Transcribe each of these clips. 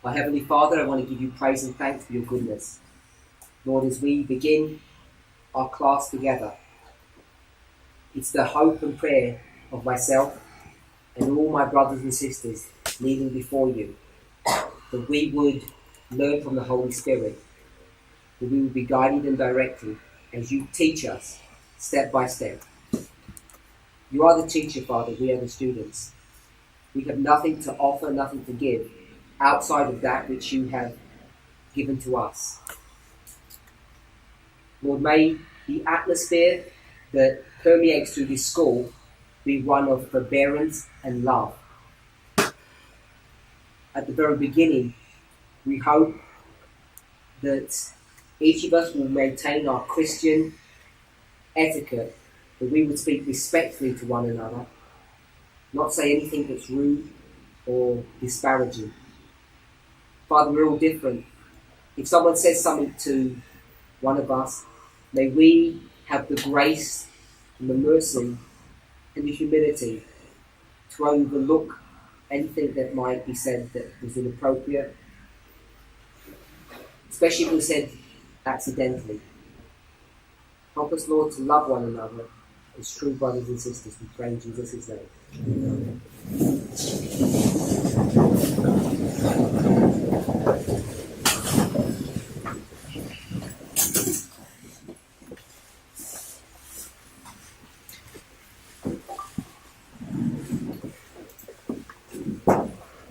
Our Heavenly Father, I want to give you praise and thanks for your goodness. Lord, as we begin our class together, it's the hope and prayer of myself and all my brothers and sisters kneeling before you, that we would learn from the Holy Spirit, that we would be guided and directed as you teach us step by step. You are the teacher, Father, we are the students. We have nothing to offer, nothing to give outside of that which you have given to us. Lord, may the atmosphere that permeates through this school be one of forbearance and love. At the very beginning, we hope that each of us will maintain our Christian etiquette, that we would speak respectfully to one another, not say anything that's rude or disparaging. Father, we're all different. If someone says something to one of us, may we have the grace and the mercy and the humility to overlook anything that might be said that was inappropriate, especially if it was said accidentally. Help us, Lord, to love one another as true brothers and sisters. We pray in Jesus' name. Amen.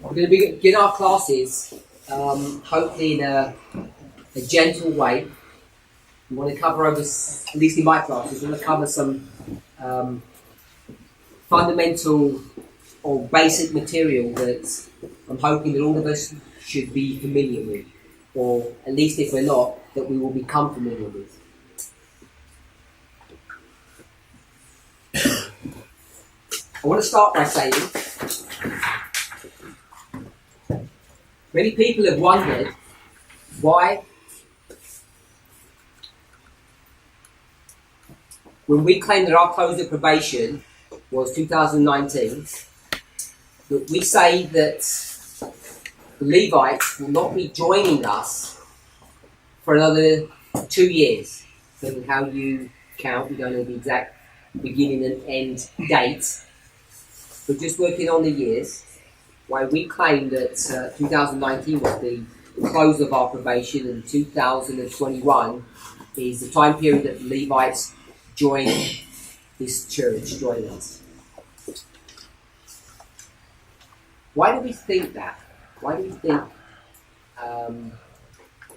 We're going to begin our classes, hopefully in a gentle way. We want to cover over, at least in my classes, we want to cover some fundamental or basic material that I'm hoping that all of us should be familiar with, or at least if we're not, that we will become familiar with. I want to start by saying, many people have wondered why, when we claimed that our close of probation was 2019, that we say that the Levites will not be joining us for another 2 years. So how you count, we don't know the exact beginning and end date, but just working on the years. Why we claim that 2019 was the close of our probation and 2021 is the time period that the Levites join this church, join us. Why do we think that? Why do we think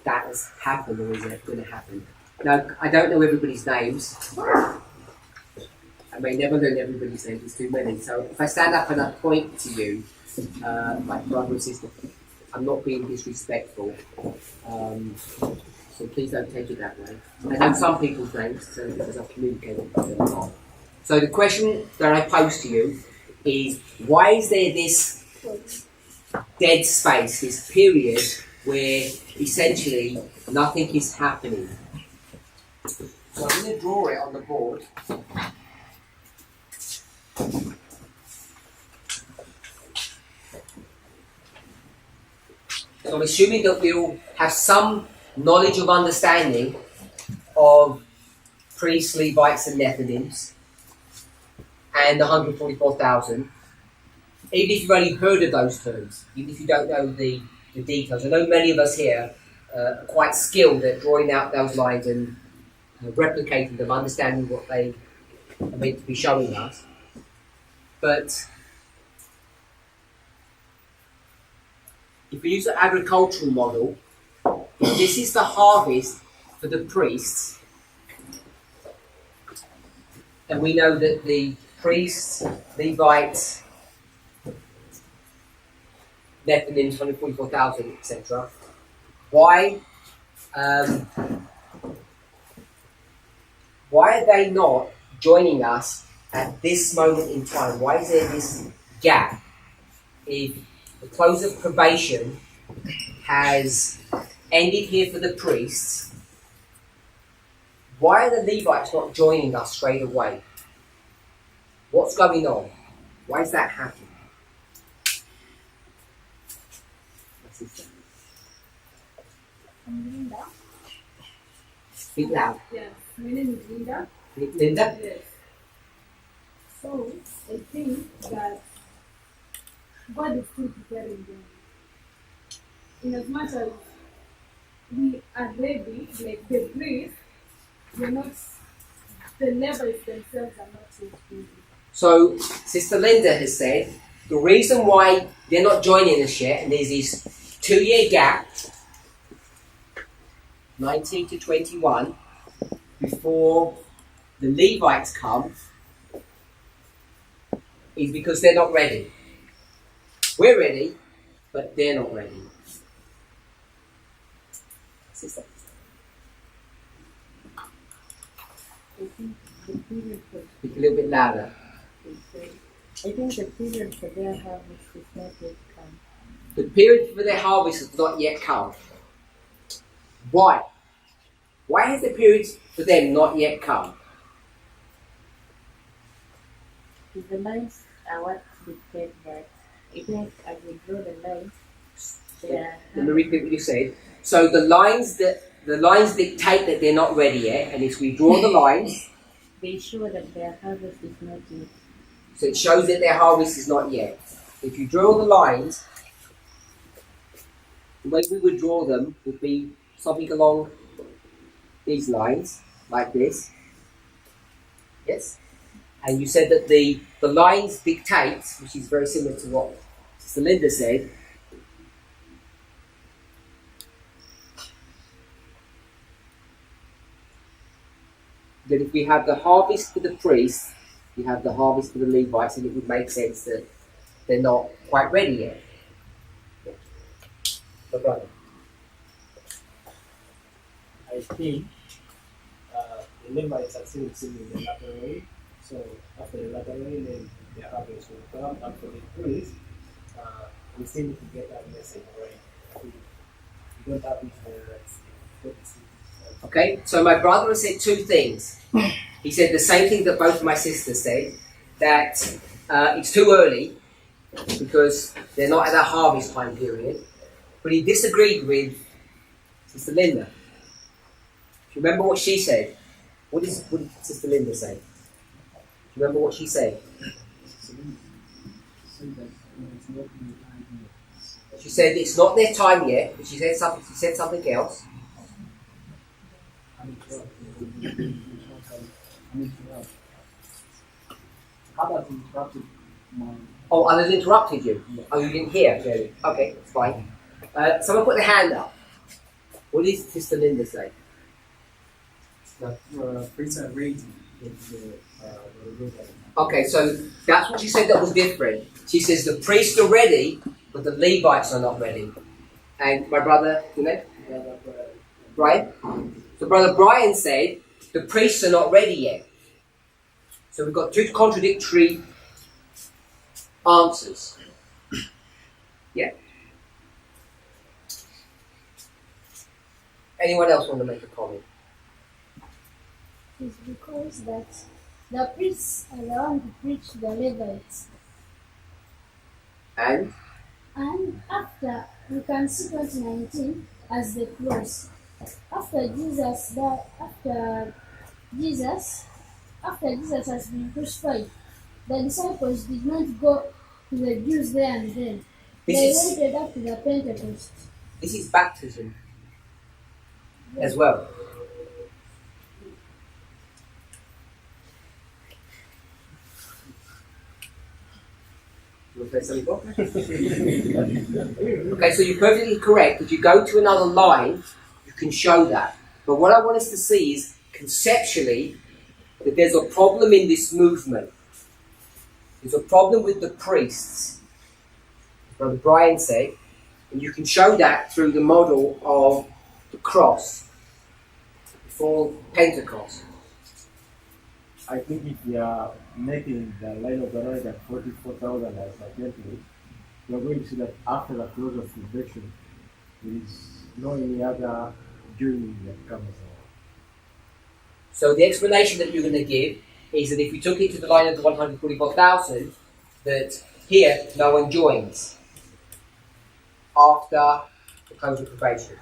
that has happened, or is it going to happen? Now, I don't know everybody's names. I may never learn everybody's names, there's too many. So if I stand up and I point to you, my brother or sister, I'm not being disrespectful. So please don't take it that way. I know some people's names, so because I've communicated with them. So the question that I pose to you is, why is there this dead space, this period where essentially nothing is happening? So I'm going to draw it on the board. So I'm assuming that we'll have some knowledge of understanding of priests, Levites and Nephilims and the 144,000. Even if you've only heard of those terms, even if you don't know the details. I know many of us here are quite skilled at drawing out those lines and replicating them, understanding what they are meant to be showing us. But if we use the agricultural model, if this is the harvest for the priests, and we know that the priests, Levites, Nephilims, 144,000, etc., why are they not joining us at this moment in time? Why is there this gap? If the close of probation has ended here for the priests, why are the Levites not joining us straight away? What's going on? Why is that happening? I'm Linda. Speak loud. Yes, my name is Linda. Linda? Yes. So I think that God is still preparing them. In as much as we are ready, like the priests, we're not, the Levites themselves are not yet ready. So, Sister Linda has said the reason why they're not joining us yet, and there's this 2-year gap, 19 to 21, before the Levites come, is because they're not ready. We're ready, but they're not ready. Sister? I think the period for Speak a little bit louder. I think the period for their harvest is not yet come. The period for their harvest has not yet come. Why? Why has the period for them not yet come? The lines are what dictate that. I think as we draw the lines, Let me repeat what you said. So the lines dictate that they're not ready yet, and if we draw the lines, they show that their harvest is not yet. so it shows that their harvest is not yet. If you draw the lines, the way we would draw them would be something along these lines, like this. Yes? And you said that the lines dictate, which is very similar to what Sister Linda said, that if we have the harvest for the priests, you have the harvest for the Levites, and it would make sense that they're not quite ready yet. Yeah. My brother. I think the Levites are still receiving the latter rain. So after the latter rain, then the harvest will come. And for the priests, we still need to get that message right. We don't have it for Okay, so my brother has said two things. He said the same thing that both my sisters said, that it's too early because they're not at that harvest time period. But he disagreed with Sister Linda. Do you remember what she said? What did Sister Linda say? Do you remember what she said? She said it's not their time yet, but she said something else. How about interrupted my... Oh, others interrupted you? Oh, you didn't hear, clearly. Okay, it's fine. Someone put their hand up. What did Sister Linda say? Priests are ready. Okay, so that's what she said that was different. She says the priests are ready, but the Levites are not ready. And my brother, your name? Brian? So Brother Brian said the priests are not ready yet. So we've got two contradictory answers. Yeah. Anyone else want to make a comment? It's because that the priests are the one to preach the Levites. And after, we can see 2019 as the close. After Jesus has been crucified, the disciples did not go to the Jews there and then. They waited up to the Pentecost. This is baptism as well. You want to say something, Bob? Okay, so you're perfectly correct. If you go to another line, you can show that. But what I want us to see is conceptually that there's a problem in this movement. There's a problem with the priests, as Brother Brian said, and you can show that through the model of the cross before Pentecost. I think if we are making the line of the road at 44,000 as a gently, we are going to see that after the close of redemption, there is no any other journey that comes along. So the explanation that you're going to give is that if we took it to the line of the 144,000, that here no one joins after the close of probation.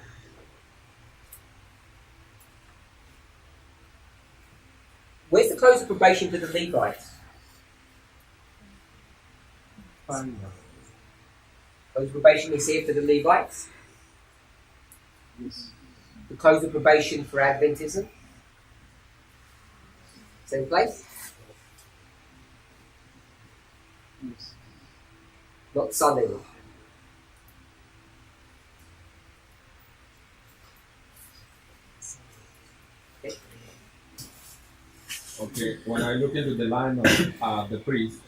Where's the close of probation for the Levites? Parminder. Close of probation is here for the Levites. Yes. The close of probation for Adventism. Same place? Yes. Not Sunday. Okay, when I look into the line of the priest,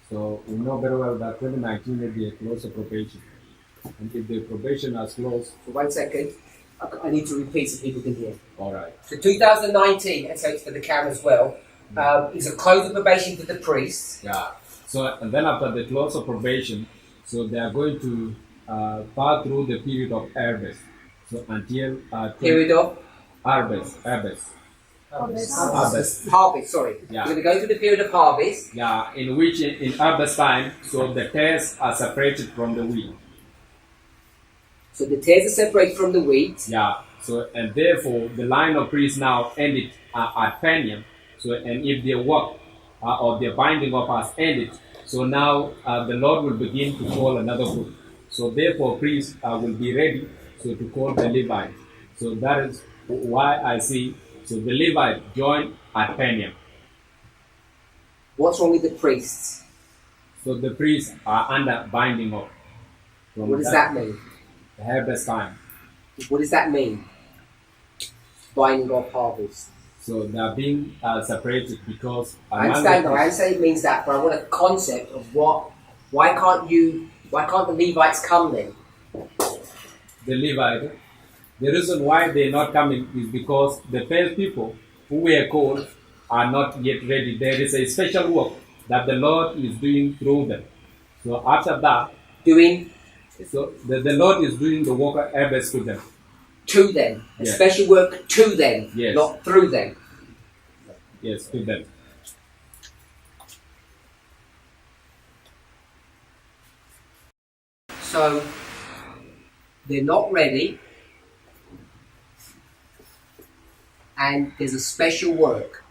so we know very well that 2019 will be a close of probation. And if the probation has closed, For 1 second, I need to repeat so people can hear. all right. So 2019, and so it's for the camera as well, is a close of probation for the priests. Yeah. So, and then after the close of probation, so they are going to pass through the period of harvest. So until Period of harvest. harvest, sorry. Yeah. We're going to go through the period of harvest. Yeah, in which in harvest time, so the tares are separated from the wheat. So the tares are separated from the wheat. Yeah. So and therefore the line of priests now ended at Penium. So and if their work or their binding up has ended, so now the Lord will begin to call another group. So therefore priests will be ready so to call the Levites. So that is why I see so the Levites join at Penium. What's wrong with the priests? So the priests are under binding up. From What does that mean? The harvest time. What does that mean? Binding off harvest. So they are being separated because I understand it means that, but I want a concept of why can't the Levites come then? the Levite. The reason why they're not coming is because the first people who were called are not yet ready. There is a special work that the Lord is doing through them. So after that, so the Lord is doing the work of harvest to them. To them. A Yes. special work to them, Yes. not through them. Yes, to them. So they're not ready, and there's a special work.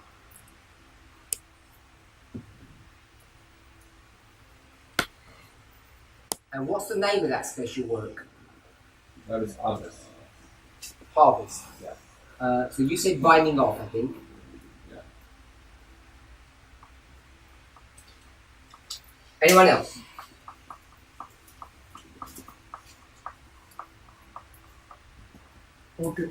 And what's the name of that special work? That is harvest. Harvest. Yeah. So you said binding off, I think. Yeah. Anyone else? Okay.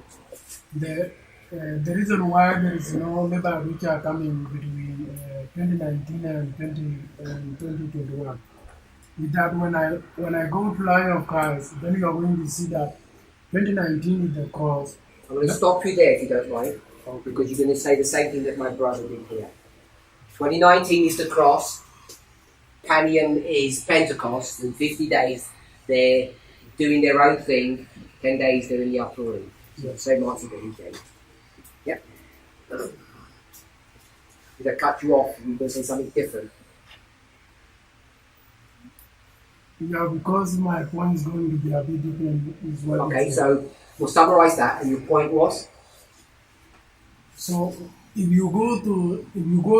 The reason why there is no labor which are coming between 2019 and 2021 is that when I go to line of Christ, then you are going to see that 2019 is the cross. I'm going to stop you there if you don't mind, because you're going to say the same thing that my brother did here. 2019 is the cross, Panion is Pentecost, and 50 days they're doing their own thing, 10 days they're in the upper room. So same answer that he gave. Yep. If I cut you off, you're going to say something different. Yeah, because my point is going to be a bit different as well. Okay, so we'll summarize that, and your point was? So if you go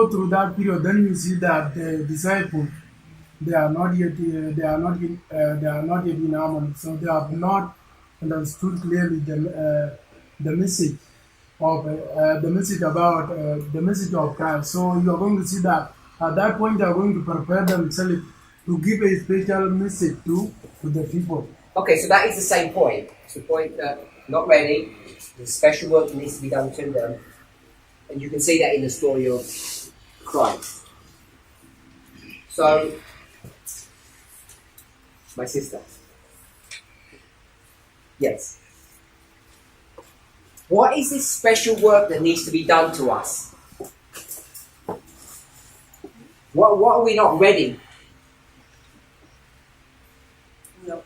through that period, then you see that the disciples they are not yet in harmony. So they have not understood clearly the message of the message of Christ. So you are going to see that at that point they are going to prepare themselves to give a special message to the people. Okay, so that is the same point. It's the point that not ready, there's special work that needs to be done to them. And you can see that in the story of Christ. So, my sister. Yes. What is this special work that needs to be done to us? What are we not ready? We are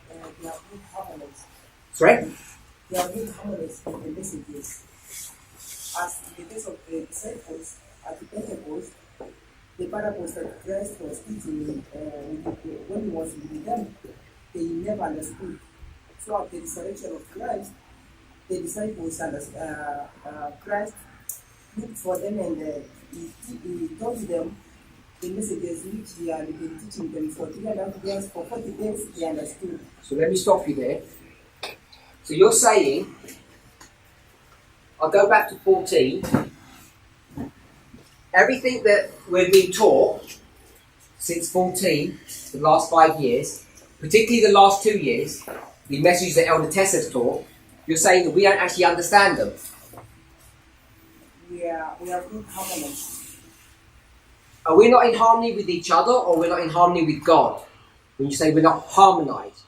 harmonious. Sorry? We are being harmonious with the messages. As in the case of the disciples at the Pentecost, the parables that Christ was teaching when he was with them, they never understood. So at the resurrection of Christ, the disciples understood. Christ looked for them and he taught them the messages which he had been teaching them for 3.5 years. For 40 days, they understood. So let me stop you there. So you're saying, I'll go back to 14. Everything that we've been taught since 14, the last 5 years, particularly the last 2 years, the messages that Elder Tess has taught, you're saying that we don't actually understand them. We are not harmonious. Are we not in harmony with each other, or we're not in harmony with God? When you say we're not harmonized.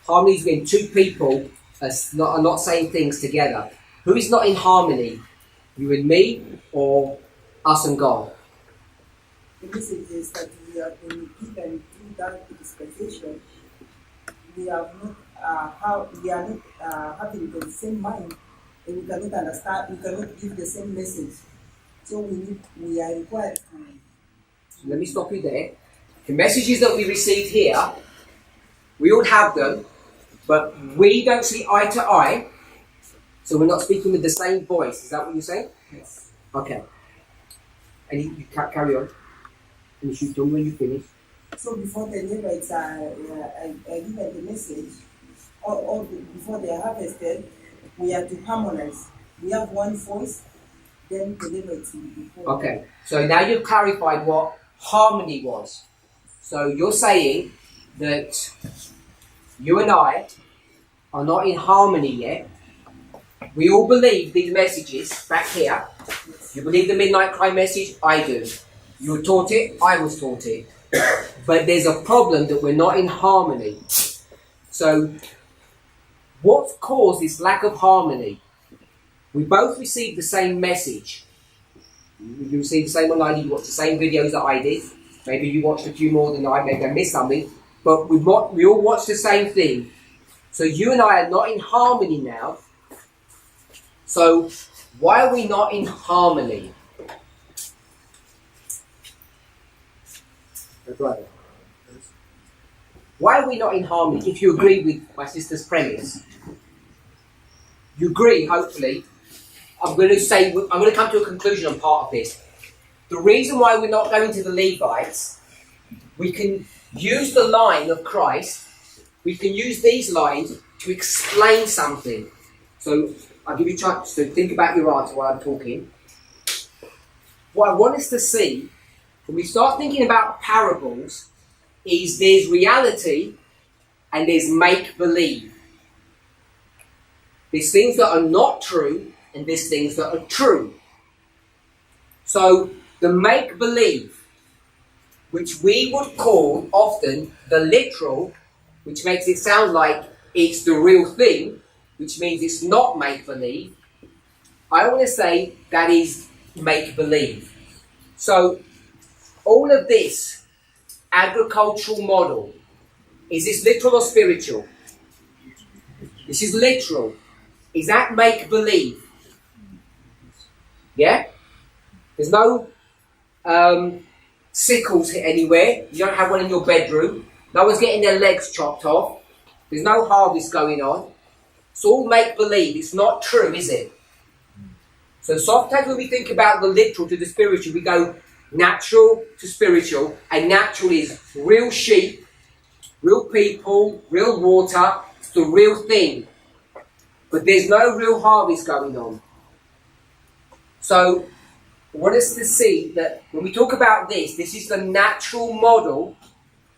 Harmony is when two people are not saying things together. Who is not in harmony? You and me, or us and God? The message is that we have been given through that dispensation. We are not having the same mind, and we cannot understand. We cannot give the same message. So we are required to. So let me stop you there. The messages that we receive here, we all have them, but we don't see eye to eye, so we're not speaking with the same voice. Is that what you're saying? Yes. Okay. And you carry on. And you should do when you finish. So before the Levites are given the message, or before they are harvested, we are to harmonize. We have one voice, then the Levites will be called. Okay. So now you've clarified what harmony was. So you're saying that you and I are not in harmony yet. We all believe these messages back here. You believe the midnight cry message? I do. You were taught it, I was taught it. But there's a problem that we're not in harmony. So, what's caused this lack of harmony? We both received the same message. You received the same one I did, you watched the same videos that I did. Maybe you watched a few more than I, maybe I missed something. But we all watched the same thing. So you and I are not in harmony now. So, why are we not in harmony? Brother. Why are we not in harmony? If you agree with my sister's premise, you agree, hopefully. I'm going to come to a conclusion on part of this. The reason why we're not going to the Levites, we can use the line of Christ, we can use these lines to explain something. So I'll give you a chance to think about your answer while I'm talking. What I want us to see, when we start thinking about parables, is there's reality and there's make-believe. There's things that are not true and there's things that are true. So the make-believe, which we would call often the literal, which makes it sound like it's the real thing, which means it's not make-believe, I want to say that is make-believe. So all of this agricultural model, is this literal or spiritual? This is literal. Is that make-believe? Yeah? There's no sickles anywhere. You don't have one in your bedroom. No one's getting their legs chopped off. There's no harvest going on. It's all make-believe. It's not true, is it? So sometimes when we think about the literal to the spiritual, we go natural to spiritual, and natural is real sheep, real people, real water. It's the real thing. But there's no real harvest going on. So I want us to see that when we talk about this is the natural model,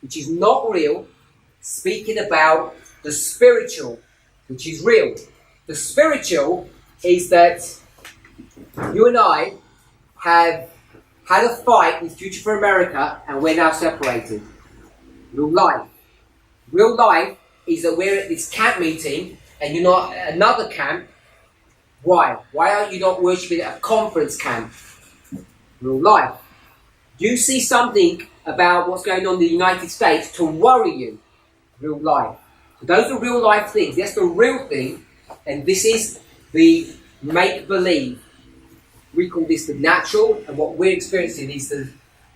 which is not real, speaking about the spiritual, which is real. The spiritual is that you and I have had a fight with Future for America and we're now separated. Real life. Real life is that we're at this camp meeting and you're not at another camp. Why? Why aren't you not worshipping at a conference camp? Real life. You see something about what's going on in the United States to worry you. Real life. So those are real life things. That's the real thing. And this is the make-believe. We call this the natural, and what we're experiencing is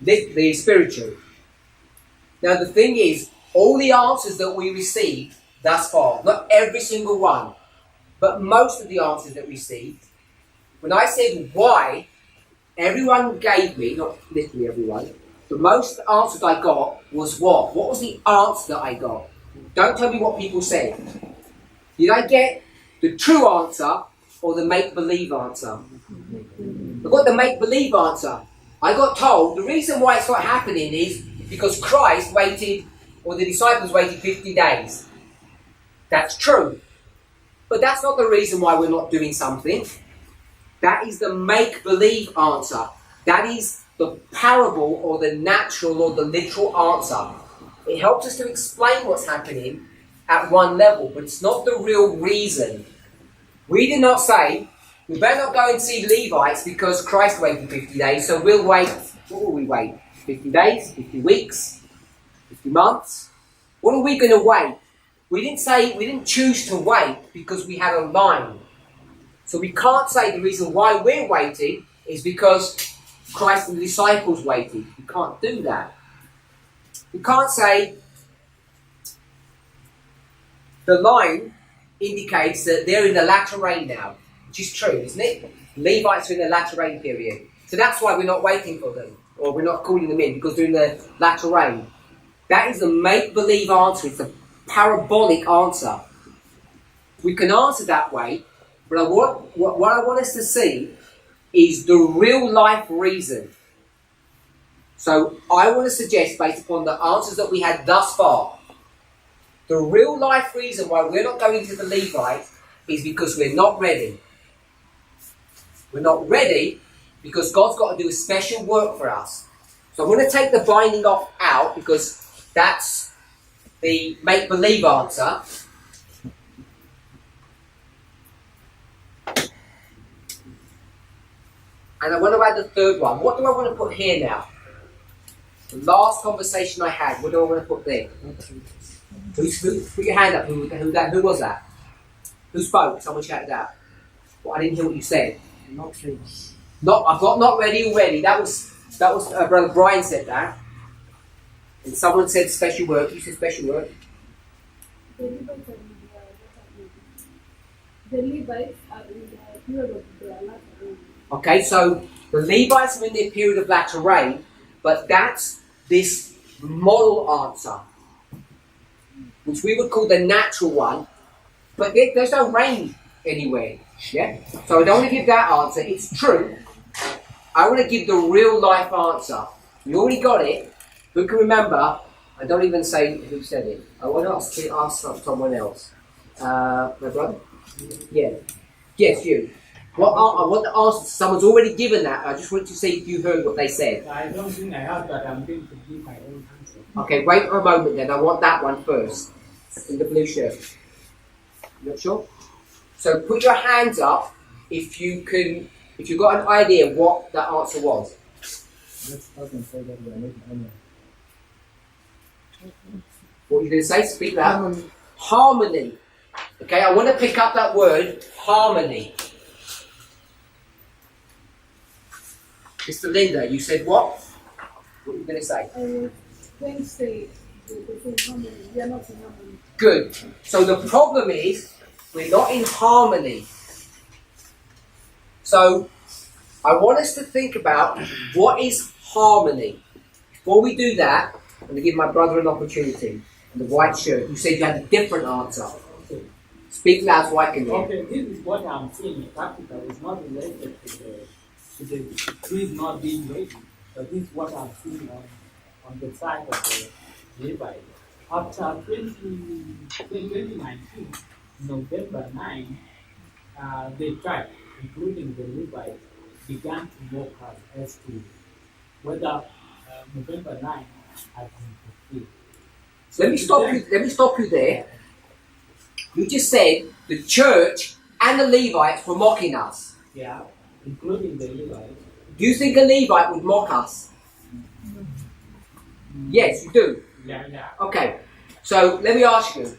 the spiritual. Now the thing is, all the answers that we received thus far, not every single one, but most of the answers that we received, when I said why everyone gave me, not literally everyone, the most answers I got was what? What was the answer that I got? Don't tell me what people said. Did I get the true answer or the make-believe answer? I got the make-believe answer. I got told the reason why it's not happening is because Christ waited, or the disciples waited 50 days. That's true. But that's not the reason why we're not doing something. That is the make-believe answer. That is the parable or the natural or the literal answer. It helps us to explain what's happening at one level, but it's not the real reason. We did not say, we better not go and see Levites because Christ waited 50 days, so we'll wait. What will we wait? 50 days? 50 weeks? 50 months? What are we going to wait? We didn't choose to wait because we had a line. So we can't say the reason why we're waiting is because Christ and the disciples waited. We can't do that. We can't say the line indicates that they're in the latter rain now, which is true, isn't it? Levites are in the latter rain period. So that's why we're not waiting for them, or we're not calling them in, because they're in the latter rain. That is the make-believe answer. It's a parabolic answer. We can answer that way, but what I want us to see is the real-life reason. So I want to suggest, based upon the answers that we had thus far, the real-life reason why we're not going to the Levites is because we're not ready. We're not ready because God's got to do a special work for us. So I'm going to take the binding off out because that's the make-believe answer. And I want to add the third one. What do I want to put here now? The last conversation I had, what do I want to put there? Who put your hand up? Who was that? Who spoke? Someone shouted out. Well, I didn't hear what you said. Not ready. I've got not ready already. That was Brother Brian said that. And someone said special work. You said special work. The Levites are in the period of the latter rain. Okay, so the Levites are in their period of latter rain, but that's this model answer, which we would call the natural one, but there's no rain anywhere. Yeah? So I don't want to give that answer. It's true. I want to give the real life answer. You already got it. Who can remember? I don't even say who said it. I want to ask someone else. My brother? Yeah. Yes, you. I want the answer. Someone's already given that. I just want to see if you heard what they said. I don't think I have, but I'm going to give my own answer. Okay, wait for a moment then. I want that one first. In the blue shirt. You not sure? So put your hands up if you've got an idea what that answer was. Let's start and say that we are not honor. What are you going to say? Speak loud. Harmony. Okay, I want to pick up that word, harmony. Mr. Linda, you said what? What are you going to say? I was going to say harmony. We are not in harmony. Good. So the problem is, we're not in harmony. So, I want us to think about what is harmony. Before we do that, I'm going to give my brother an opportunity. The white shirt. You said you had a different answer. Okay. Speak loud so I can hear. Okay, this is what I'm saying in practical. It's not related to the trees not being ready, but this is what I'm seeing on the side of the Levite. After 2019, November 9, the tribe, including the Levites, began to mock us as to whether November 9 had been fulfilled. So let me stop you there. You just said the church and the Levites were mocking us. Yeah, including the Levites. Do you think a Levite would mock us? Yes, you do. Yeah. Okay. So let me ask you.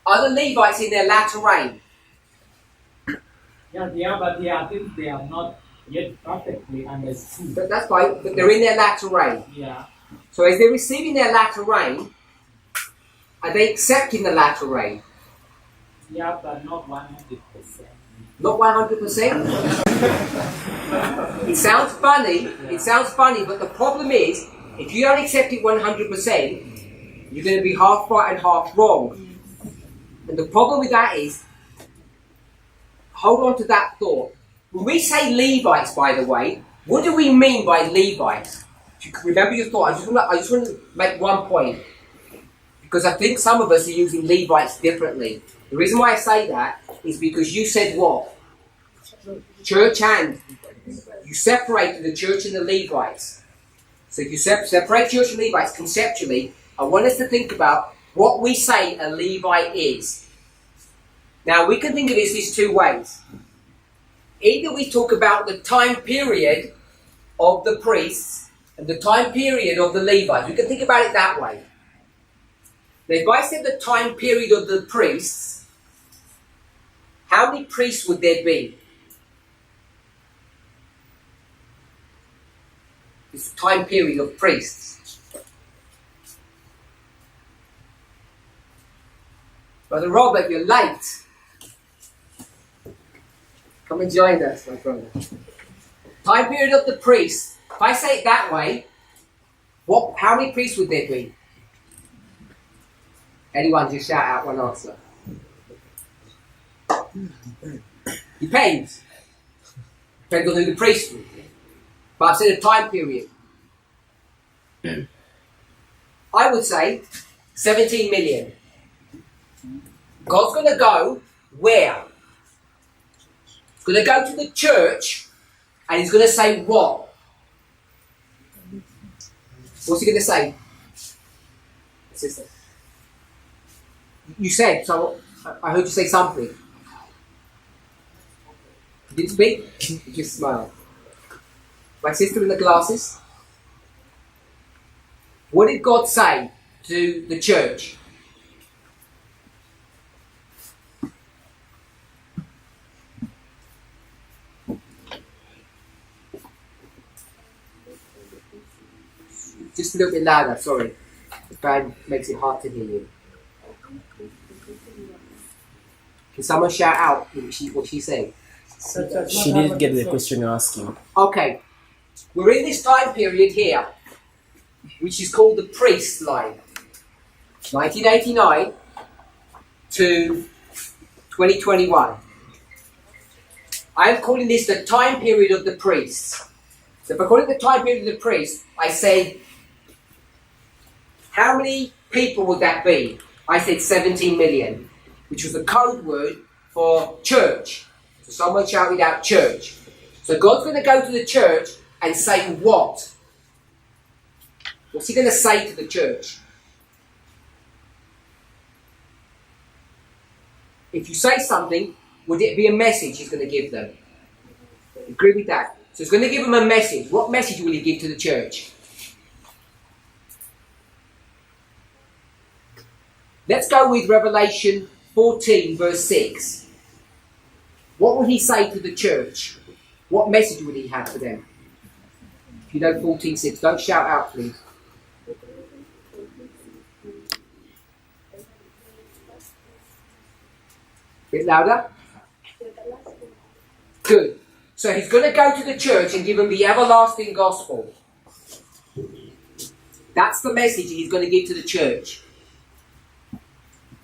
Are the Levites in their latter rain? Yeah, they are, but I think they are not yet perfectly understood. But that's fine, but they're in their latter rain. Yeah. So as they're receiving their latter rain, are they accepting the latter rain? Yeah, but not 100%. Not 100%. It sounds funny. It sounds funny, but the problem is, if you don't accept it 100%, you're going to be half right and half wrong. And the problem with that is, hold on to that thought. When we say Levites, by the way, what do we mean by Levites? If you can remember your thought, I just want to make one point. Because I think some of us are using Levites differently. The reason why I say that is because you said what? Church and. You separated the church and the Levites. So if you separate church and Levites conceptually, I want us to think about what we say a Levite is. Now we can think of this two ways. Either we talk about the time period of the priests and the time period of the Levites. We can think about it that way. Now if I said the time period of the priests, how many priests would there be? This time period of priests. Brother Robert, you're late. Come and join us, my brother. Time period of the priests. If I say it that way, how many priests would there be? Anyone just shout out one answer. Depends. Depends on who the priest is. But I've said a time period. I would say 17 million. God's going to go where? He's going to go to the church and he's going to say what? What's he going to say? Sister. You said, so I heard you say something. You didn't speak? You just smiled. My sister in the glasses. What did God say to the church? Just a little bit louder, sorry. The fan makes it hard to hear you. Can someone shout out what she said? She didn't get the question you're asking. Okay. We're in this time period here, which is called the priest line. 1989 to 2021. I am calling this the time period of the priests. So if I call it the time period of the priests, I say, how many people would that be? I said 17 million, which was a code word for church. So someone shouted out church. So God's going to go to the church and say what? What's he going to say to the church? If you say something, would it be a message he's going to give them? Agree with that? So he's going to give them a message. What message will he give to the church? Let's go with Revelation 14 verse 6. What would he say to the church? What message would he have for them? If you know 14:6, don't shout out please. Bit louder. Good. So he's going to go to the church and give them the everlasting gospel. That's the message he's going to give to the church.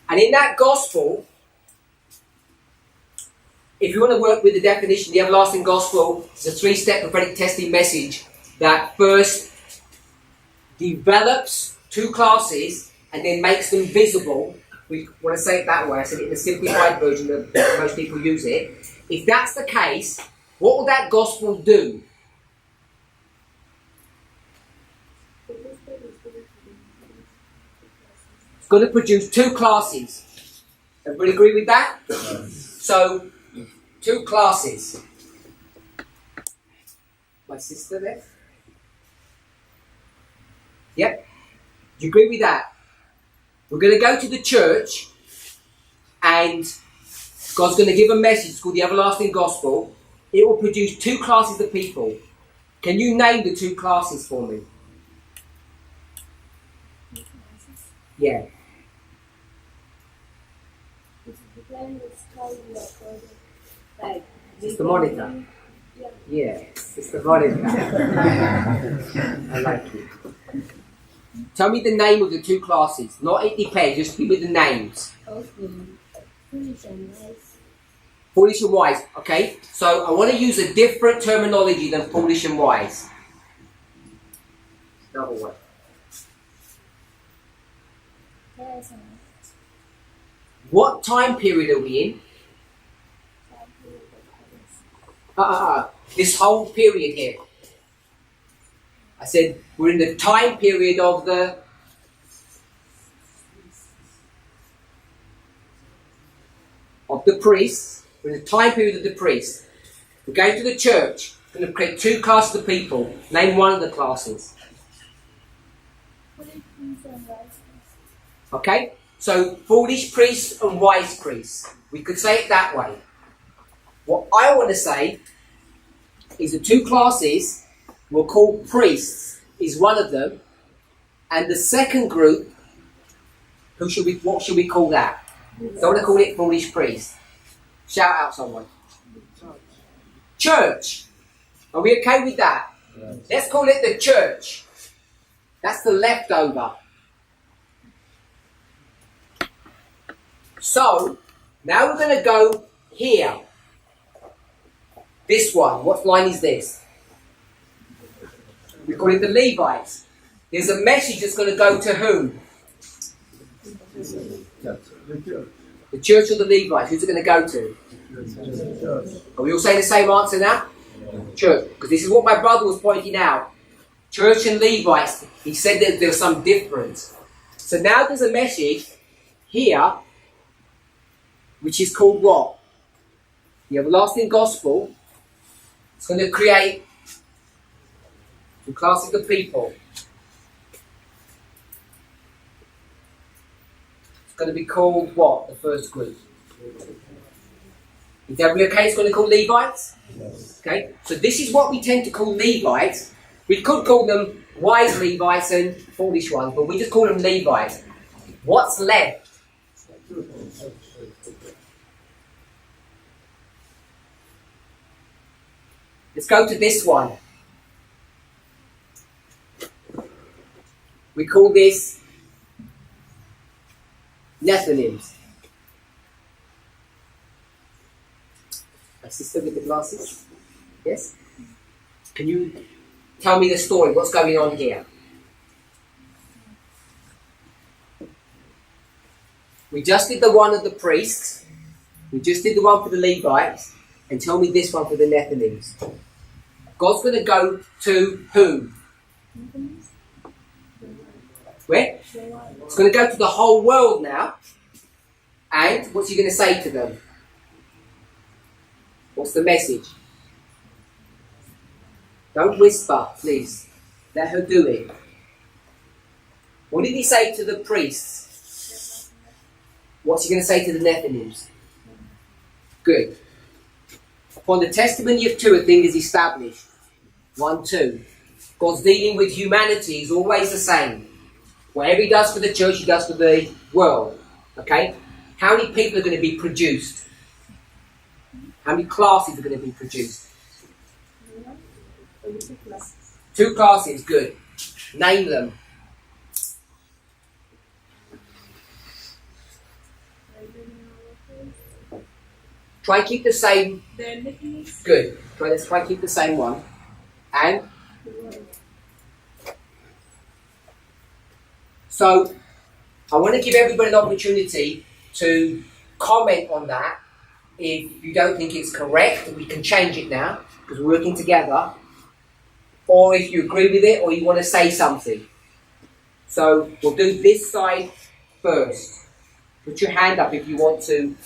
And in that gospel, if you want to work with the definition, the everlasting gospel is a 3-step prophetic testing message that first develops 2 classes and then makes them visible. We want to say it that way. I said it in a simplified version that most people use it. If that's the case, what will that gospel do? It's going to produce 2 classes. Everybody agree with that? So, 2 classes. My sister there? Yep. Do you agree with that? We're going to go to the church and God's going to give a message called the everlasting gospel. It will produce 2 classes of people. Can you name the 2 classes for me? Yeah. Like, Sister Monica. Yeah. Yes, Sister Monica. I like it. Tell me the name of the two classes. Not it depends, just give me the names. Okay. Foolish and wise. Foolish and wise, okay? So I want to use a different terminology than foolish and wise. Another one. Yes, and What time period are we in? This whole period here. I said we're in the time period of the priests. We're in the time period of the priests. We're going to the church. We're going to create two classes of people. Name one of the classes. foolish and wise. Okay? So foolish priests and wise priests. We could say it that way. What I want to say is the two classes we'll call priests is one of them, and the second group, what should we call that? Don't want to call it foolish priests. Shout out someone. Church. Are we okay with that? Yes. Let's call it the church. That's the leftover. So, now we're going to go here. This one. What line is this? We call it the Levites. There's a message that's going to go to whom? The church or the Levites? Who's it going to go to? Are we all saying the same answer now? Church. Because this is what my brother was pointing out. Church and Levites. He said that there's some difference. So now there's a message here, which is called what? The everlasting gospel. It's going to create two classes of people. It's going to be called what? The first group. Is everybody okay? It's going to be called Levites? Yes. Okay, so this is what we tend to call Levites. We could call them wise Levites and foolish ones, but we just call them Levites. What's left? Let's go to this one. We call this Nephilims. My sister with the glasses? Yes? Can you tell me the story? What's going on here? We just did the one of the priests. We just did the one for the Levites. And tell me this one for the Nephilims. God's going to go to whom? Where? It's going to go to the whole world now. And what's he going to say to them? What's the message? Don't whisper, please. Let her do it. What did he say to the priests? What's he going to say to the Nephilims? Good. Upon the testimony of two, a thing is established. 1, 2. God's dealing with humanity is always the same. Whatever he does for the church, he does for the world. Okay? How many people are going to be produced? How many classes are going to be produced? 2 classes, good. Name them. Try and keep the same. Good. Let's try and keep the same one. And? So, I want to give everybody an opportunity to comment on that. If you don't think it's correct, we can change it now, because we're working together. Or if you agree with it, or you want to say something. So, we'll do this side first. Put your hand up if you want to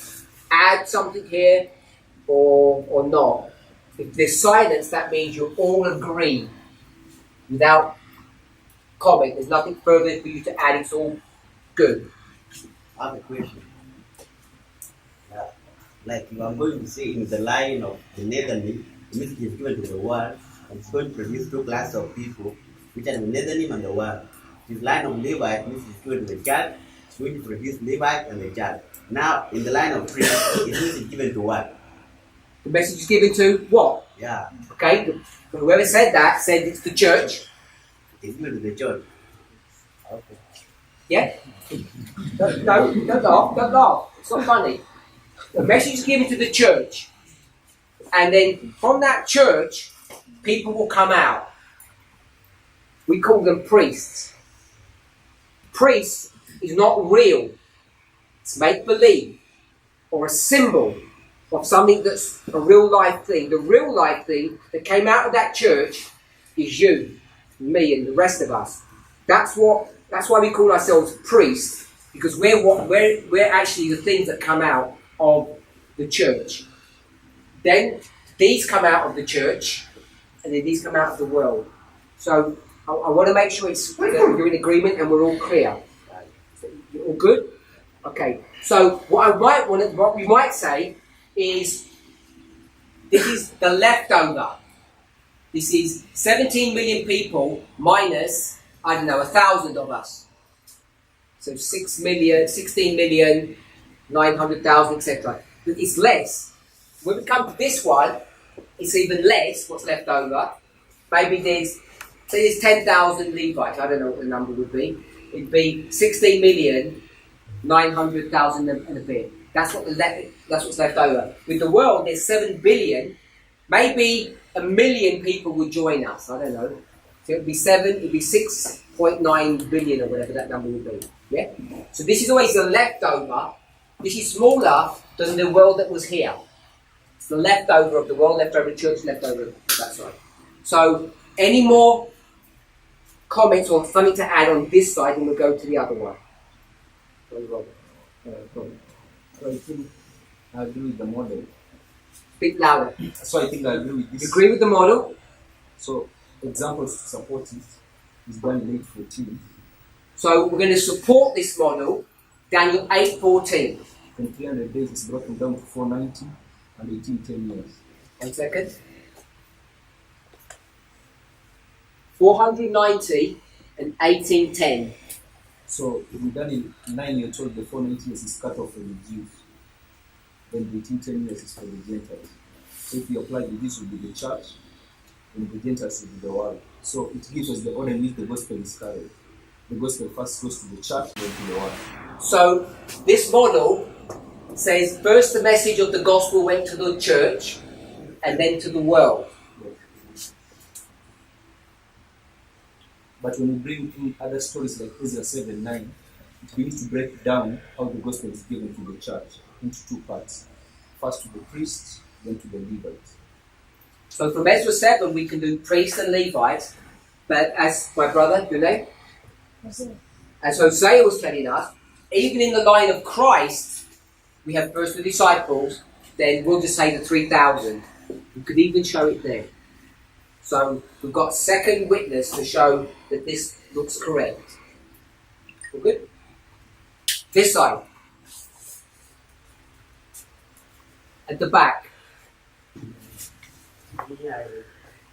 add something here or not. If there's silence, that means you all agree without comment. There's nothing further for you to add. It's all good. I have a question. Like you are going to say in the line of the Netherlands, the message is given to the world, and it's going to produce 2 classes of people, which are the Netherlands and the world. This line of Levite, the message is given to the church, it's going to produce Levite and the church. Now, in the line of prayer, it is given to what? The message is given to what? Yeah, Okay, whoever said that said it's the church. it's given to the church. Okay. Yeah? Don't laugh, don't laugh. It's not funny. The message is given to the church. And then from that church, people will come out. We call them priests. Priest is not real. It's make-believe or a symbol of something that's a real life thing. The real life thing that came out of that church is you, me, and the rest of us. That's why we call ourselves priests, because we're actually the things that come out of the church. Then these come out of the church, and then these come out of the world. So I want to make sure that you're in agreement and we're all clear. You're all good? Okay. So what we might say is, this is the leftover. This is 17 million people minus, 1,000 of us. So 6 million, 16 million, 900,000, etc. But it's less. When we come to this one, it's even less what's left over. Maybe there's 10,000 Levites. I don't know what the number would be. It'd be 16 million, 900,000 and a bit. That's what's left over. With the world, there's 7 billion. Maybe 1 million people would join us. I don't know. So it'd be 6.9 billion or whatever that number would be. Yeah? So this is always the leftover. This is smaller than the world that was here. It's the leftover of the world, leftover of the church, leftover of that side. So any more comments or something to add on this side, and we'll go to the other one. So I think I agree with the model. Speak louder. So I think I agree with You this. agree with the model? So examples to support it is Daniel 8:14. So we're going to support this model, Daniel 8:14. In 300 days it's broken down to 490 and 10 years. 1 second. 490 and 1810. So in Daniel 9 you're told the 490 years is cut off for the Jews. Then the 10 years is for the Gentiles. So if we apply the Jews will be the church, and the Gentiles will be the world. So it gives us the order in which the gospel is carried. The gospel first goes to the church, then to the world. So this model says first the message of the gospel went to the church and then to the world. But when we bring in other stories like Ezra 7:9, it begins to break down how the gospel is given to the church into two parts. First to the priests, then to the Levites. So from Ezra 7 we can do priests and Levites, but as my brother, your name? As Hosea was telling us, even in the line of Christ, we have first the disciples, then we'll just say the 3,000. We could even show it there. So we've got second witness to show that this looks correct. All good? This side. At the back. Yeah,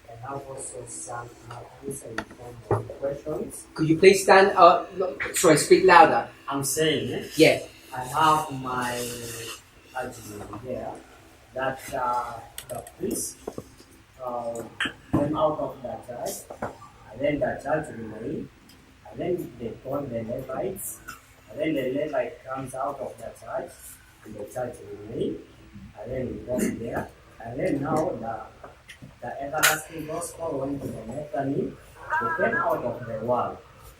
I have also some answer in form of questions. Could you please stand up? Sorry, speak louder. I'm saying, Yeah. I have my argument here that the priest came out of the church, and then the church remained, and then they called the Levites, and then the Levite comes out of the church, and the church remained, and then we got there, and then now the everlasting gospel went to the Bethany, they came out of the world.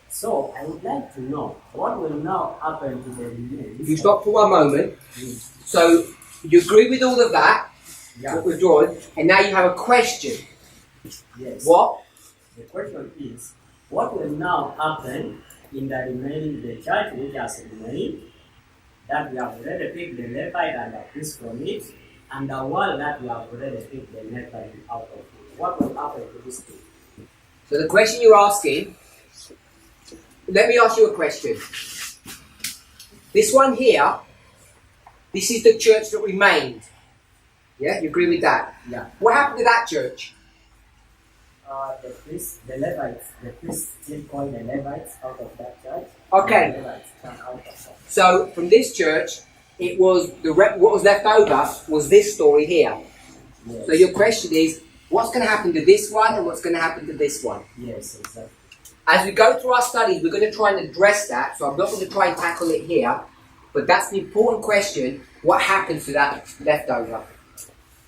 So I would like to know what will now happen to the remains. If you stop for one moment. So you agree with all of that, Yeah. what we've drawn, and now you have a question. Yes. What? The question is, what will now happen in the remaining, the church which has remained, that we have already picked the Levite and the priest from it, and the world that we have already picked the Levite out of it? What will happen to this thing? So the question you're asking, let me ask you a question. This one here, this is the church that remained. Yeah, you agree with that? Yeah. What happened to that church? The priests, the Levites, the priests still call the Levites out of that church. Okay. The Levites come out of that. So from this church, it was what was left over was this story here. Yes. So your question is, what's going to happen to this one and what's going to happen to this one? Yes, exactly. As we go through our studies, we're going to try and address that. So I'm not going to try and tackle it here, but that's the important question. What happens to that leftover?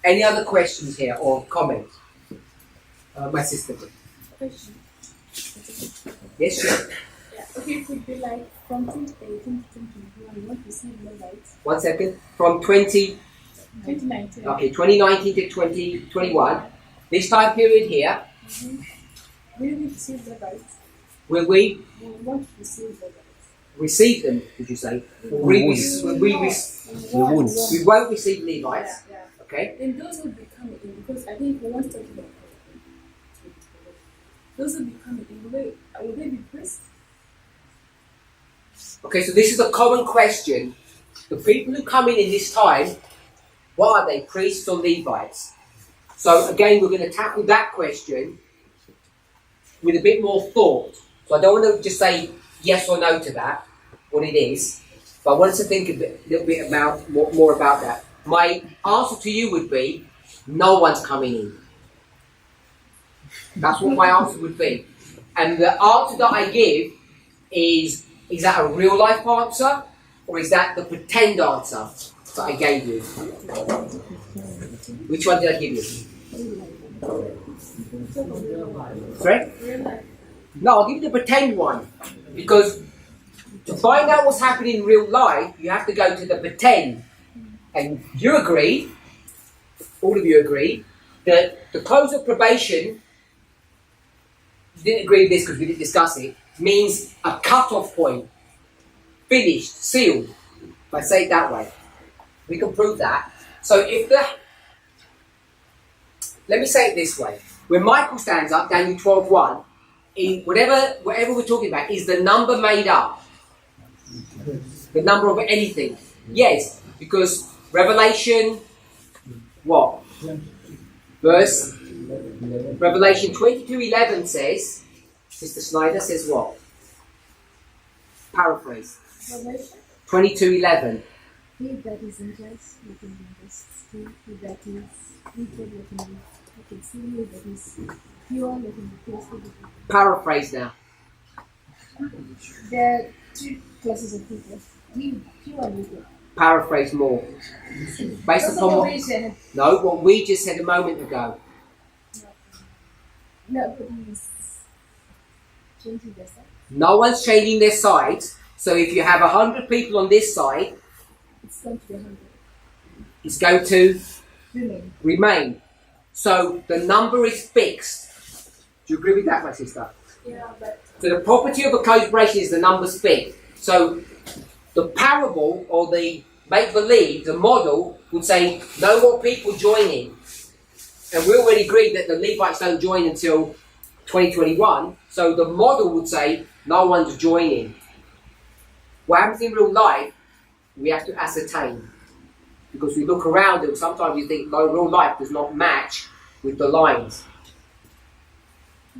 Any other questions here or comments? My sister. Question. Yes, sure. Yeah. Okay, it would be like from 2018 to 2021, we want to see Levites. 1 second. From 20, 2019. okay, 2019 to 2021, this time period here, Will we receive Levites? will we We want to receive Levites. receive them, did you say? We won't receive Levites. Yeah. Okay? And those will be coming in because I think we want to talk about those will be coming in. Will they be priests? Okay, so this is a common question. The people who come in this time, what are they, priests or Levites? So again, we're going to tackle that question with a bit more thought. So I don't want to just say yes or no to that, what it is, but I want us to think a little bit about more about that. My answer to you would be, no one's coming in. That's what my answer would be. And the answer that I give is that a real life answer, or is that the pretend answer that I gave you? Which one did I give you? Sorry? No, I'll give you the pretend one. Because to find out what's happening in real life, you have to go to the pretend. And you agree, all of you agree, that the close of probation, you didn't agree with this because we didn't discuss it, means a cut-off point. Finished, sealed. If I say it that way. We can prove that. So let me say it this way. When Michael stands up, Daniel 12:1, in whatever we're talking about, is the number made up? The number of anything? Yes, because Revelation, what? Revelation 22:11 says, Mr. Snyder says what? Paraphrase. 22:11. He that is unjust, let him be unjust still. He that is wicked, let him be wicked still. He that is pure, let him be pure still. Paraphrase now. There are two classes of people. Pure and wicked. Paraphrase more. Based upon what we just said a moment ago. Nobody's changing their side. No one's changing their sides. So if you have 100 people on this side, It's going to be 100. it's going to Remain. remain. So the number is fixed. Do you agree with that, my sister? Yeah, but So the property of a closed probation is the number's fixed. So the parable or the make-believe, the model, would say no more people joining. And we already agreed that the Levites don't join until 2021. So the model would say no one's joining. What happens in real life, we have to ascertain. Because we look around and sometimes you think no, real life does not match with the lines.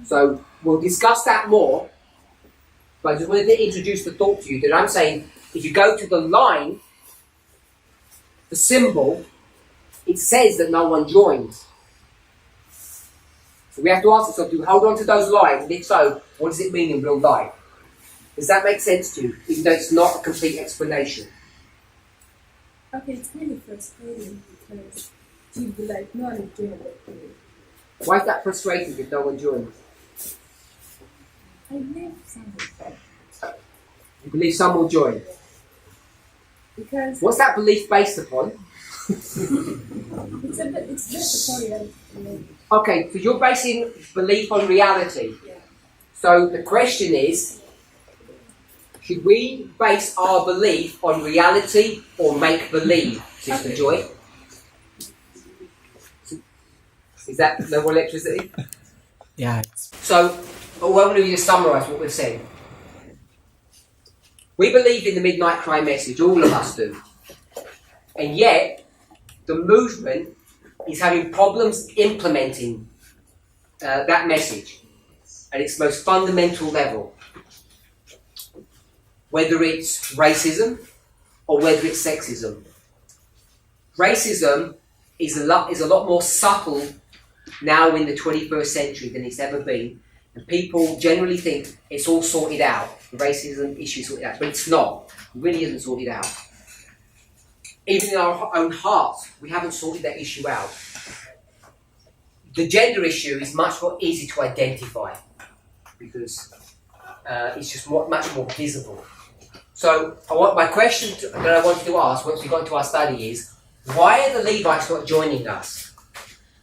So we'll discuss that more. But I just wanted to introduce the thought to you that I'm saying if you go to the line, the symbol, it says that no one joins. So we have to ask ourselves, do we hold on to those lines? And if so, what does it mean in real life? Does that make sense to you? Even though it's not a complete explanation. okay, it's really frustrating because you'd be like, no one is doing it. Why is that frustrating if no one joins? I believe something. You believe some will join. Because What's that belief based upon? it's just a reality. Okay, so you're basing belief on reality. Yeah. So the question is, should we base our belief on reality or make believe, Sister Joy? Is that no more electricity? Yeah. So, why don't we just summarise what we've said? We believe in the midnight cry message, all of us do. And yet, the movement is having problems implementing that message at its most fundamental level. Whether it's racism or whether it's sexism. Racism is a lot more subtle now in the 21st century than it's ever been. And people generally think it's all sorted out. The racism issue is sorted out. But it's not. It really isn't sorted out. Even in our own hearts, we haven't sorted that issue out. The gender issue is much more easy to identify because it's just much more visible. So my question that I wanted to ask once we got into our study is, why are the Levites not joining us?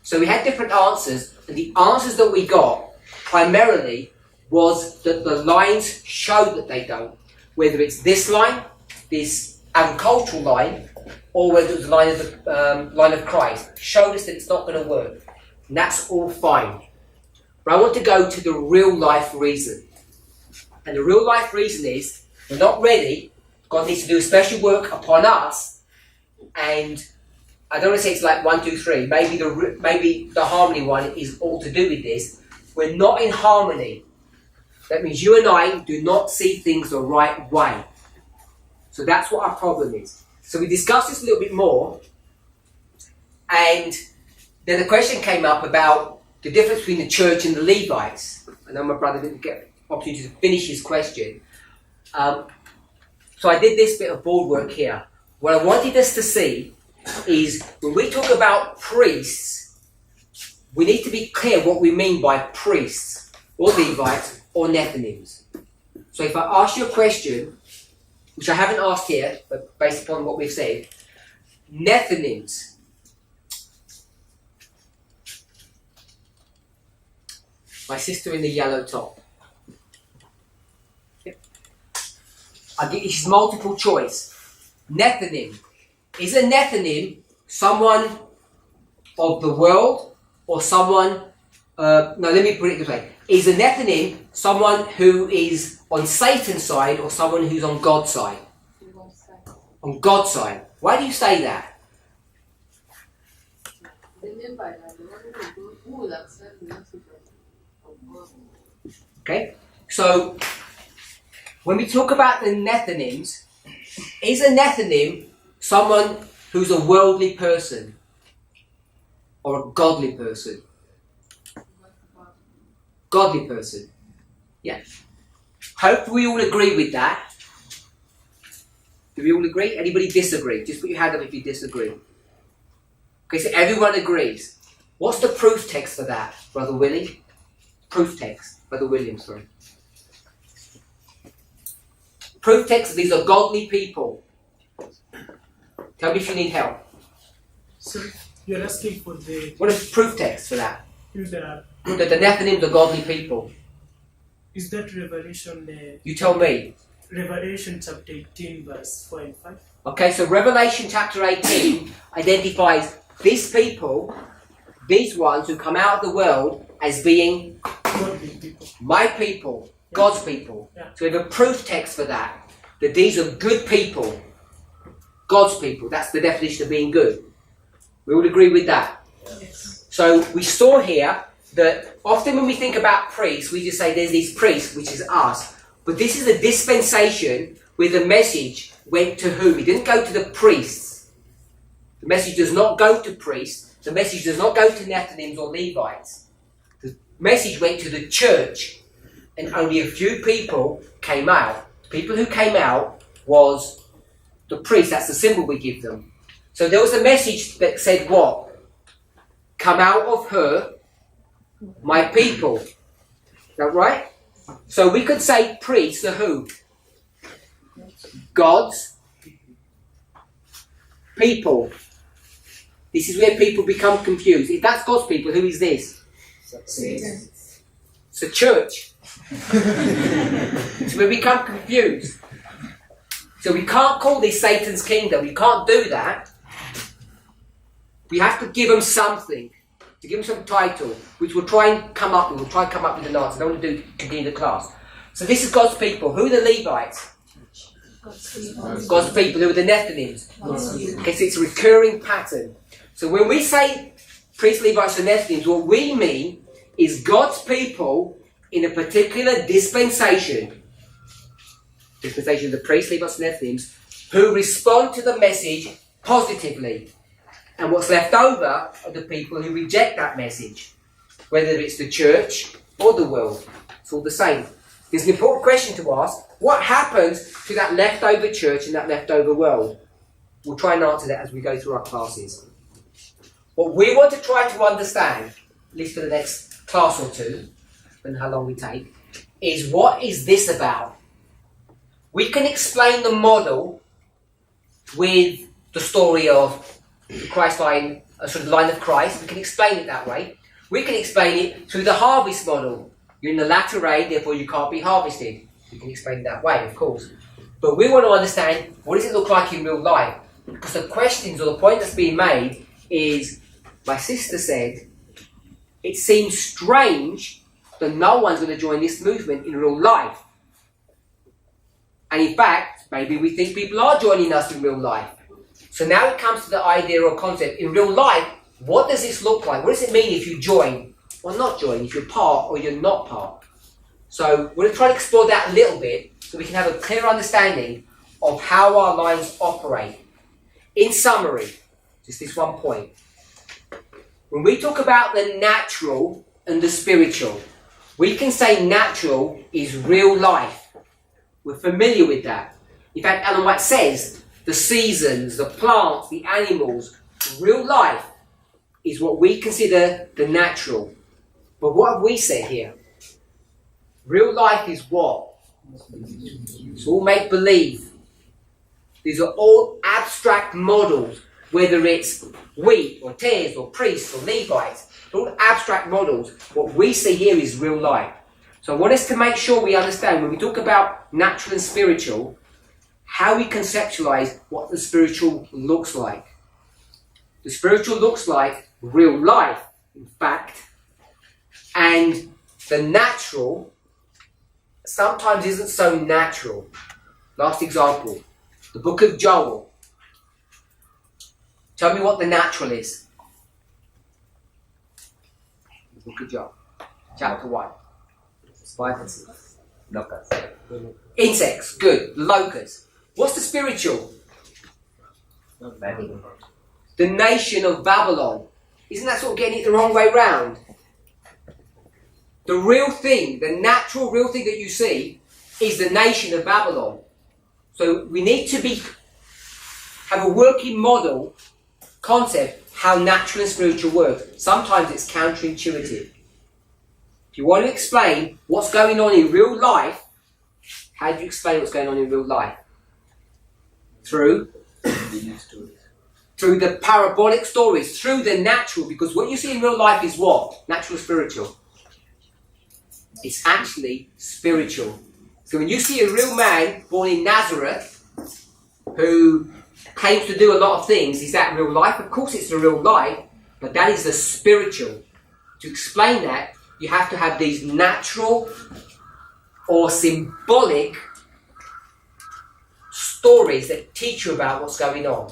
So we had different answers, and the answers that we got primarily was that the lines show that they don't. Whether it's this line, this agricultural line, or whether it's the line of Christ, showed us that it's not going to work. And that's all fine. But I want to go to the real life reason. And the real life reason is, we're not ready. God needs to do a special work upon us. And I don't want to say it's like 1, 2, 3. Maybe the harmony one is all to do with this. We're not in harmony. That means you and I do not see things the right way. So that's what our problem is. So we discussed this a little bit more. And then the question came up about the difference between the church and the Levites. I know my brother didn't get the opportunity to finish his question. So I did this bit of board work here. What I wanted us to see is when we talk about priests, we need to be clear what we mean by priests or Levites or Nethinims. So if I ask you a question, which I haven't asked here, but based upon what we've said, Nethinims. My sister in the yellow top. I'll give you this multiple choice. Nethinim. Is a Nethinim someone of the world or someone... no, let me put it this way. Is a Nethinim someone who is on Satan's side or someone who's on God's side? On God's side. Why do you say that? Okay, so when we talk about the Nethinims, is a Nethinim someone who's a worldly person or a godly person? Godly person. Yeah. Hope we all agree with that. Do we all agree? Anybody disagree? Just put your hand up if you disagree. Okay, so everyone agrees. What's the proof text for that, Brother Willie? Proof text, Brother William, sorry. Proof text, these are godly people. Tell me if you need help. So you're asking for the... What is proof text for that? That the Nethinims are godly people. Is that Revelation? You tell me. Revelation chapter 18 verse 4 and 5. Okay, so Revelation chapter 18 identifies these people, these ones who come out of the world as being my people, God's people. Yeah. So we have a proof text for that these are good people, God's people. That's the definition of being good. We all agree with that? Yes. So we saw here that often when we think about priests, we just say there's these priests, which is us. But this is a dispensation where the message went to whom? It didn't go to the priests. The message does not go to priests. The message does not go to Nethinims or Levites. The message went to the church. And only a few people came out. The people who came out was the priests. That's the symbol we give them. So there was a message that said what? Come out of her, my people. Is that right? So we could say priests are who? God's people. This is where people become confused. If that's God's people, who is this? It's a church. So we become confused. So we can't call this Satan's kingdom. We can't do that. We have to give them something. To give them some title, which we'll try and come up with. We'll try and come up with an answer. I don't want to continue the class. So this is God's people. Who are the Levites? God's people. Who are the Nethinims? Okay, so it's a recurring pattern. So when we say priests, Levites, and Nethinims, what we mean is God's people in a particular dispensation. Dispensation of the priests, Levites, and Nethinims, who respond to the message positively. And what's left over are the people who reject that message, whether it's the church or the world. It's all the same. There's an important question to ask. What happens to that leftover church and that leftover world? We'll try and answer that as we go through our classes. What we want to try to understand, at least for the next class or two, and how long we take, is what is this about? We can explain the model with the story of the Christ line, sort of line of Christ. We can explain it that way. We can explain it through the harvest model. You're in the latter rain, therefore you can't be harvested. We can explain it that way, of course. But we want to understand, what does it look like in real life? Because the questions, or the point that's being made is, my sister said, it seems strange that no one's going to join this movement in real life. And in fact, maybe we think people are joining us in real life. So now it comes to the idea or concept. In real life, what does this look like? What does it mean if you join or not join? If you're part or you're not part? So we're going to try to explore that a little bit so we can have a clear understanding of how our lines operate. In summary, just this one point. When we talk about the natural and the spiritual, we can say natural is real life. We're familiar with that. In fact, Ellen White says the seasons, the plants, the animals, real life is what we consider the natural. But what have we said here? Real life is what? It's all make-believe. These are all abstract models, whether it's wheat or tares or priests or Levites. They're all abstract models. What we see here is real life. So I want us to make sure we understand when we talk about natural and spiritual, how we conceptualize what the spiritual looks like. The spiritual looks like real life, in fact, and the natural sometimes isn't so natural. Last example, the book of Joel. Tell me what the natural is. The book of Joel, chapter 1. 5 and 6. Locusts. Insects, good. Locusts. What's the spiritual? The nation of Babylon. Isn't that sort of getting it the wrong way round? The real thing, the natural real thing that you see is the nation of Babylon. So we need to have a working model, concept, how natural and spiritual works. Sometimes it's counterintuitive. If you want to explain what's going on in real life, how do you explain what's going on in real life? Through the parabolic stories, through the natural, because what you see in real life is what? Natural, spiritual. It's actually spiritual. So when you see a real man born in Nazareth who claims to do a lot of things, is that real life? Of course it's the real life, but that is the spiritual. To explain that, you have to have these natural or symbolic stories that teach you about what's going on.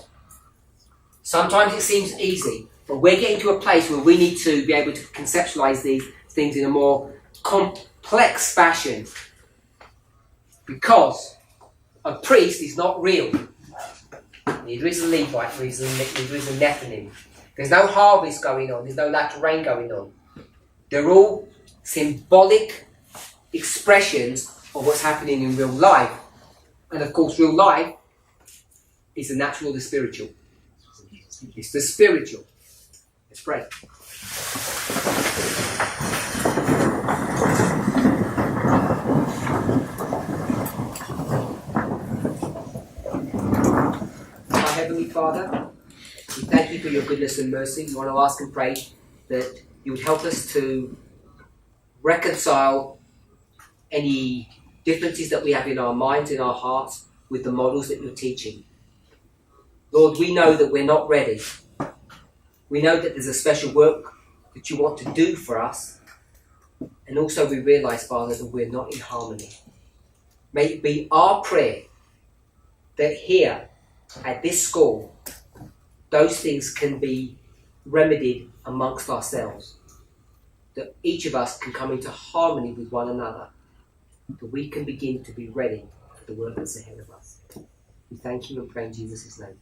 Sometimes it seems easy, but we're getting to a place where we need to be able to conceptualize these things in a more complex fashion. Because a priest is not real. Neither is a Levite, neither is a Nephilim. There's no harvest going on, there's no latter rain going on. They're all symbolic expressions of what's happening in real life. And of course, real life is the natural or the spiritual. It's the spiritual. Let's pray. Our Heavenly Father, we thank you for your goodness and mercy. We want to ask and pray that you would help us to reconcile any differences that we have in our minds, in our hearts, with the models that you're teaching. Lord, we know that we're not ready. We know that there's a special work that you want to do for us. And also we realise, Father, that we're not in harmony. May it be our prayer that here, at this school, those things can be remedied amongst ourselves. That each of us can come into harmony with one another. That we can begin to be ready for the work that's ahead of us. We thank you and pray in Jesus' name.